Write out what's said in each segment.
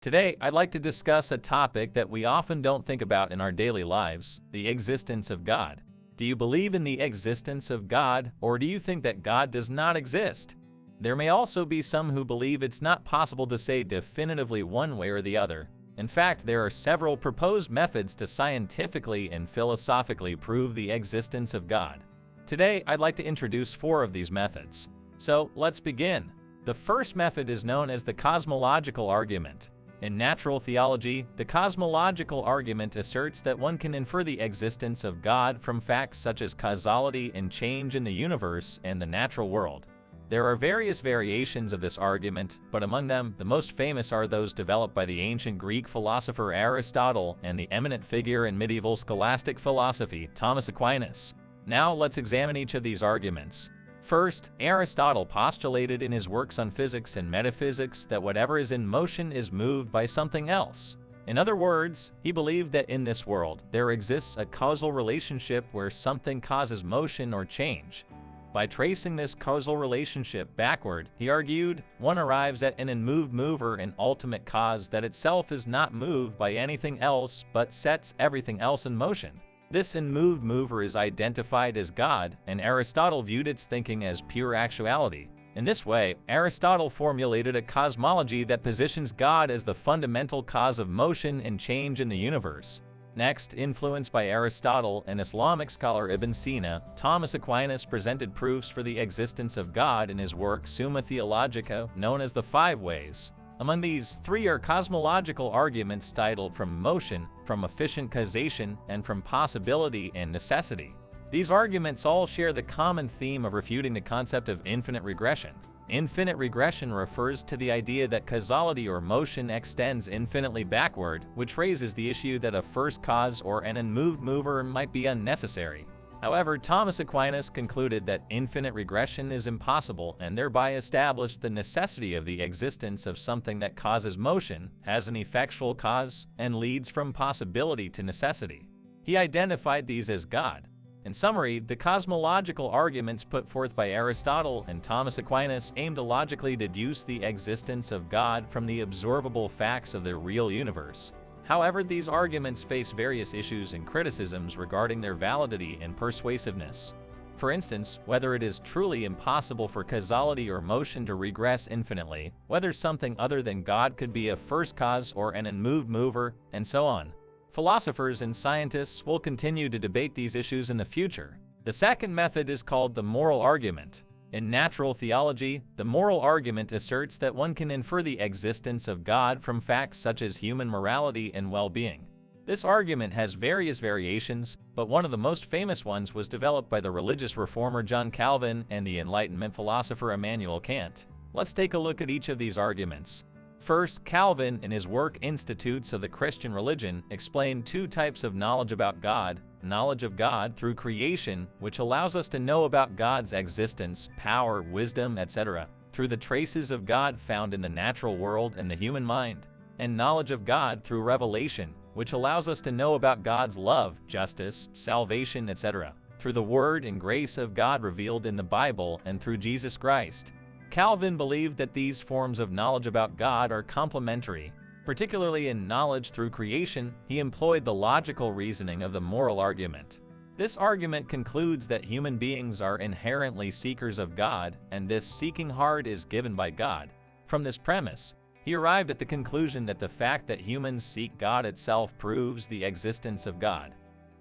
Today, I'd like to discuss a topic that we often don't think about in our daily lives, the existence of God. Do you believe in the existence of God, or do you think that God does not exist? There may also be some who believe it's not possible to say definitively one way or the other. In fact, there are several proposed methods to scientifically and philosophically prove the existence of God. Today, I'd like to introduce 4 of these methods. So, let's begin. The first method is known as the cosmological argument. In natural theology, the cosmological argument asserts that one can infer the existence of God from facts such as causality and change in the universe and the natural world. There are various variations of this argument, but among them, the most famous are those developed by the ancient Greek philosopher Aristotle and the eminent figure in medieval scholastic philosophy, Thomas Aquinas. Now, let's examine each of these arguments. First, Aristotle postulated in his works on physics and metaphysics that whatever is in motion is moved by something else. In other words, he believed that in this world, there exists a causal relationship where something causes motion or change. By tracing this causal relationship backward, he argued, one arrives at an unmoved mover and ultimate cause that itself is not moved by anything else but sets everything else in motion. This unmoved mover is identified as God, and Aristotle viewed its thinking as pure actuality. In this way, Aristotle formulated a cosmology that positions God as the fundamental cause of motion and change in the universe. Next, influenced by Aristotle and Islamic scholar Ibn Sina, Thomas Aquinas presented proofs for the existence of God in his work Summa Theologica, known as the 5 Ways. Among these, 3 are cosmological arguments titled From Motion, From Efficient Causation, and From Possibility and Necessity. These arguments all share the common theme of refuting the concept of infinite regression. Infinite regression refers to the idea that causality or motion extends infinitely backward, which raises the issue that a first cause or an unmoved mover might be unnecessary. However, Thomas Aquinas concluded that infinite regression is impossible and thereby established the necessity of the existence of something that causes motion, has an effectual cause, and leads from possibility to necessity. He identified these as God. In summary, the cosmological arguments put forth by Aristotle and Thomas Aquinas aim to logically deduce the existence of God from the observable facts of the real universe. However, these arguments face various issues and criticisms regarding their validity and persuasiveness. For instance, whether it is truly impossible for causality or motion to regress infinitely, whether something other than God could be a first cause or an unmoved mover, and so on. Philosophers and scientists will continue to debate these issues in the future. The second method is called the moral argument. In natural theology, the moral argument asserts that one can infer the existence of God from facts such as human morality and well-being. This argument has various variations, but one of the most famous ones was developed by the religious reformer John Calvin and the Enlightenment philosopher Immanuel Kant. Let's take a look at each of these arguments. First, Calvin, in his work Institutes of the Christian Religion, explained 2 types of knowledge about God. Knowledge of God through creation, which allows us to know about God's existence, power, wisdom, etc., through the traces of God found in the natural world and the human mind. And knowledge of God through revelation, which allows us to know about God's love, justice, salvation, etc., through the word and grace of God revealed in the Bible and through Jesus Christ. Calvin believed that these forms of knowledge about God are complementary. Particularly in knowledge through creation, he employed the logical reasoning of the moral argument. This argument concludes that human beings are inherently seekers of God, and this seeking heart is given by God. From this premise, he arrived at the conclusion that the fact that humans seek God itself proves the existence of God.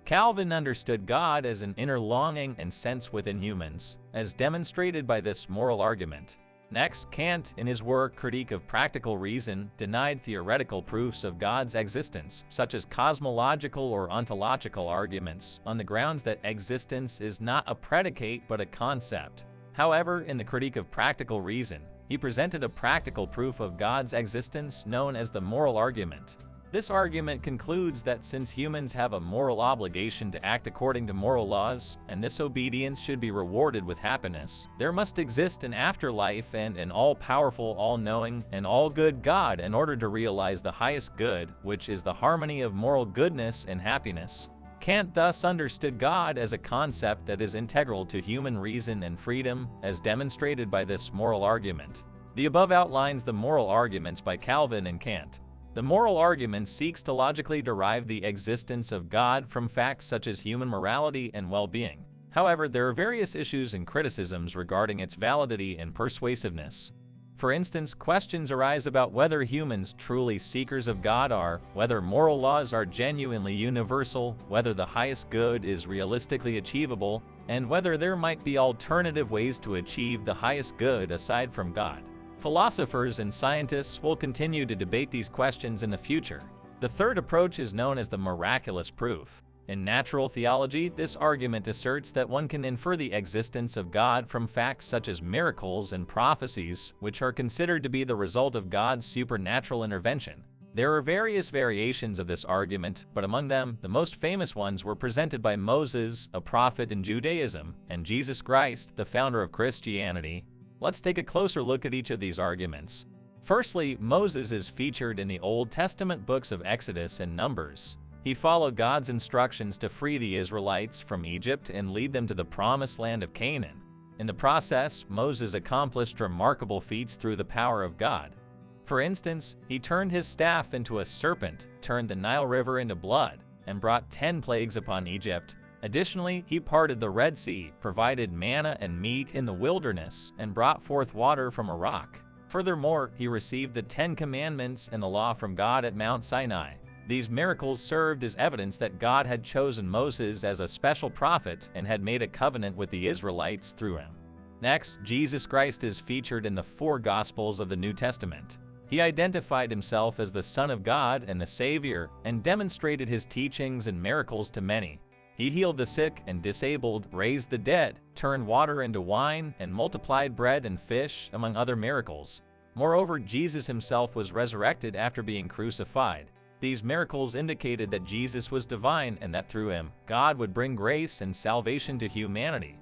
Calvin understood God as an inner longing and sense within humans, as demonstrated by this moral argument. Next, Kant, in his work Critique of Practical Reason, denied theoretical proofs of God's existence, such as cosmological or ontological arguments, on the grounds that existence is not a predicate but a concept. However, in the Critique of Practical Reason, he presented a practical proof of God's existence known as the moral argument. This argument concludes that since humans have a moral obligation to act according to moral laws, and this obedience should be rewarded with happiness, there must exist an afterlife and an all-powerful, all-knowing, and all-good God in order to realize the highest good, which is the harmony of moral goodness and happiness. Kant thus understood God as a concept that is integral to human reason and freedom, as demonstrated by this moral argument. The above outlines the moral arguments by Calvin and Kant. The moral argument seeks to logically derive the existence of God from facts such as human morality and well-being. However, there are various issues and criticisms regarding its validity and persuasiveness. For instance, questions arise about whether humans truly seekers of God are, whether moral laws are genuinely universal, whether the highest good is realistically achievable, and whether there might be alternative ways to achieve the highest good aside from God. Philosophers and scientists will continue to debate these questions in the future. The third approach is known as the miraculous proof. In natural theology, this argument asserts that one can infer the existence of God from facts such as miracles and prophecies, which are considered to be the result of God's supernatural intervention. There are various variations of this argument, but among them, the most famous ones were presented by Moses, a prophet in Judaism, and Jesus Christ, the founder of Christianity. Let's take a closer look at each of these arguments. Firstly, Moses is featured in the Old Testament books of Exodus and Numbers. He followed God's instructions to free the Israelites from Egypt and lead them to the promised land of Canaan. In the process, Moses accomplished remarkable feats through the power of God. For instance, he turned his staff into a serpent, turned the Nile River into blood, and brought 10 plagues upon Egypt. Additionally, he parted the Red Sea, provided manna and meat in the wilderness, and brought forth water from a rock. Furthermore, he received the 10 Commandments and the law from God at Mount Sinai. These miracles served as evidence that God had chosen Moses as a special prophet and had made a covenant with the Israelites through him. Next, Jesus Christ is featured in the 4 Gospels of the New Testament. He identified himself as the Son of God and the Savior, and demonstrated his teachings and miracles to many. He healed the sick and disabled, raised the dead, turned water into wine, and multiplied bread and fish, among other miracles. Moreover, Jesus himself was resurrected after being crucified. These miracles indicated that Jesus was divine and that through him, God would bring grace and salvation to humanity.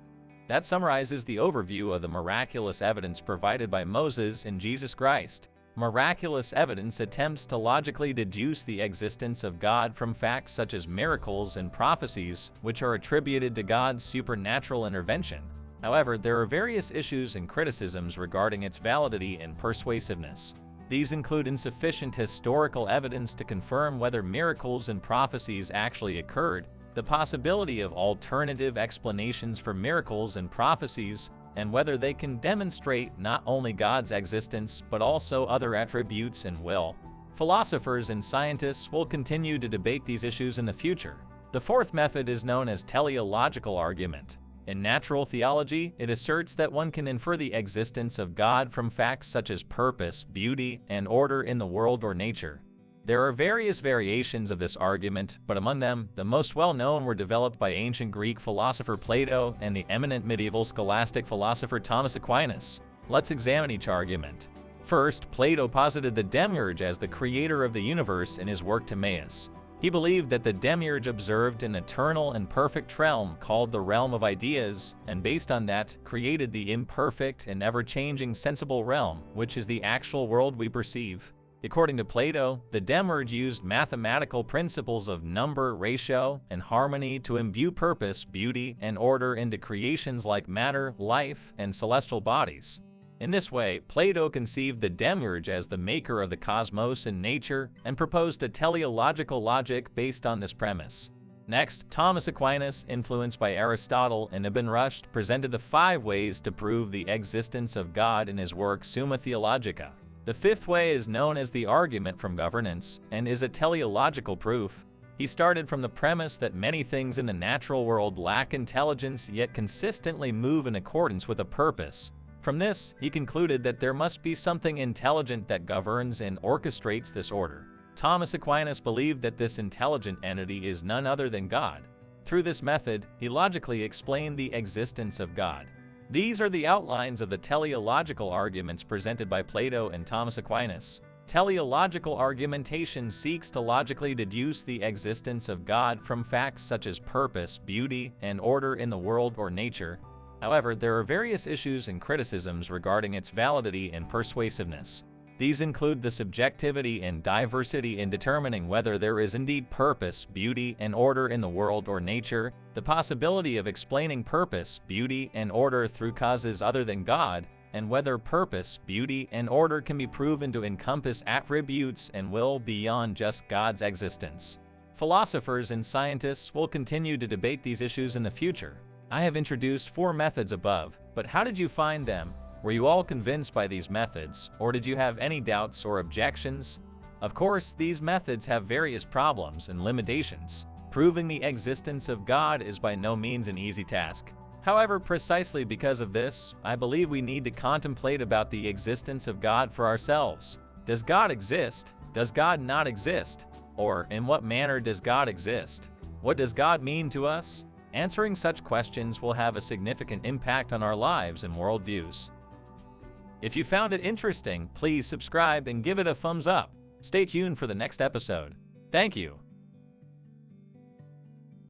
That summarizes the overview of the miraculous evidence provided by Moses and Jesus Christ. Miraculous evidence attempts to logically deduce the existence of God from facts such as miracles and prophecies, which are attributed to God's supernatural intervention. However, there are various issues and criticisms regarding its validity and persuasiveness. These include insufficient historical evidence to confirm whether miracles and prophecies actually occurred, the possibility of alternative explanations for miracles and prophecies, and whether they can demonstrate not only God's existence but also other attributes and will. Philosophers and scientists will continue to debate these issues in the future. The fourth method is known as teleological argument. In natural theology, it asserts that one can infer the existence of God from facts such as purpose, beauty, and order in the world or nature. There are various variations of this argument, but among them, the most well-known were developed by ancient Greek philosopher Plato and the eminent medieval scholastic philosopher Thomas Aquinas. Let's examine each argument. First, Plato posited the demiurge as the creator of the universe in his work Timaeus. He believed that the demiurge observed an eternal and perfect realm called the realm of ideas, and based on that, created the imperfect and ever-changing sensible realm, which is the actual world we perceive. According to Plato, the demiurge used mathematical principles of number, ratio, and harmony to imbue purpose, beauty, and order into creations like matter, life, and celestial bodies. In this way, Plato conceived the demiurge as the maker of the cosmos and nature and proposed a teleological logic based on this premise. Next, Thomas Aquinas, influenced by Aristotle and Ibn Rushd, presented the 5 ways to prove the existence of God in his work Summa Theologica. The 5th way is known as the argument from governance and is a teleological proof. He started from the premise that many things in the natural world lack intelligence yet consistently move in accordance with a purpose. From this, he concluded that there must be something intelligent that governs and orchestrates this order. Thomas Aquinas believed that this intelligent entity is none other than God. Through this method, he logically explained the existence of God. These are the outlines of the teleological arguments presented by Plato and Thomas Aquinas. Teleological argumentation seeks to logically deduce the existence of God from facts such as purpose, beauty, and order in the world or nature. However, there are various issues and criticisms regarding its validity and persuasiveness. These include the subjectivity and diversity in determining whether there is indeed purpose, beauty, and order in the world or nature, the possibility of explaining purpose, beauty, and order through causes other than God, and whether purpose, beauty, and order can be proven to encompass attributes and will beyond just God's existence. Philosophers and scientists will continue to debate these issues in the future. I have introduced 4 methods above, but how did you find them? Were you all convinced by these methods, or did you have any doubts or objections? Of course, these methods have various problems and limitations. Proving the existence of God is by no means an easy task. However, precisely because of this, I believe we need to contemplate about the existence of God for ourselves. Does God exist? Does God not exist? Or, in what manner does God exist? What does God mean to us? Answering such questions will have a significant impact on our lives and worldviews. If you found it interesting, please subscribe and give it a thumbs up. Stay tuned for the next episode. Thank you.